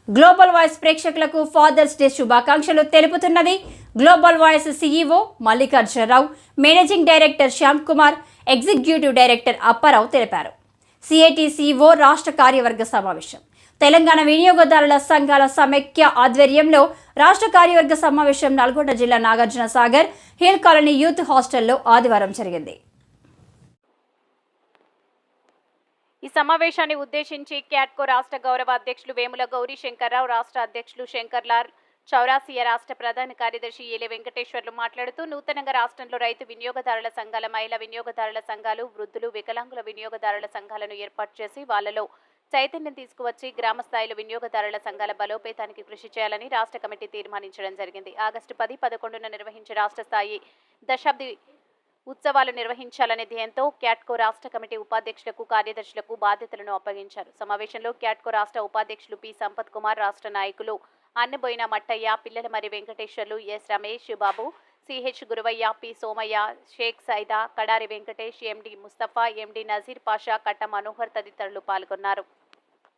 Global voice ప్రేక్షకులకు father's day శుభాకాంక్షలు తెలుపుతున్నది global voice CEO Mallikarjunarao. Managing director Shyam Kumar, executive director Apparao తెలిపారు. సిఐటిసిఓ రాష్ట్ర కార్యవర్గ సమావేశం. తెలంగాణ వినియోగదారుల సంఘాల సమైక్య ఆధ్వర్యంలో రాష్ట్ర కార్యవర్గ సమావేశం నల్గొండ జిల్లా Nagarjuna Sagar hill colony youth హాస్టల్లో ఆదివారం జరిగింది. ఈ సమావేశాన్ని ఉద్దేశించి క్యాట్కో రాష్ట్ర గౌరవ అధ్యక్షులు వేముల గౌరీ శంకర్రావు, రాష్ట్ర అధ్యక్షులు శంకర్లాల్ చౌరాసియా, రాష్ట్ర ప్రధాన కార్యదర్శి ఏలే వెంకటేశ్వర్లు మాట్లాడుతూ నూతనంగా రాష్ట్రంలో రైతు వినియోగదారుల సంఘాల, మహిళా వినియోగదారుల సంఘాలు, వృద్ధులు, వికలాంగుల వినియోగదారుల సంఘాలను ఏర్పాటు చేసి వాళ్లలో చైతన్యం తీసుకువచ్చి గ్రామ స్థాయిలో వినియోగదారుల సంఘాల బలోపేతానికి కృషి చేయాలని రాష్ట్ర కమిటీ తీర్మానించడం జరిగింది. ఆగస్టు 10, 11న నిర్వహించే రాష్ట్ర స్థాయి దశాబ్ది ఉత్సవాలు నిర్వహించాలనే ధ్యేయంతో క్యాట్కో రాష్ట్ర కమిటీ ఉపాధ్యక్షులకు, కార్యదర్శులకు బాధ్యతలను అప్పగించారు. సమావేశంలో క్యాట్కో రాష్ట్ర ఉపాధ్యక్షులు పి సంపత్ కుమార్, రాష్ట్ర నాయకులు అన్నబోయిన మట్టయ్య, పిల్లల మరి Venkateswarlu, yes Ramesh Babu, CH Guruvaiah, P Somayya, Sheikh Saida, Kadari Venkatesh, ఎండి ముస్తఫా, ఎండి నజీర్ పాషా, కట్ట మనోహర్ తదితరులు పాల్గొన్నారు.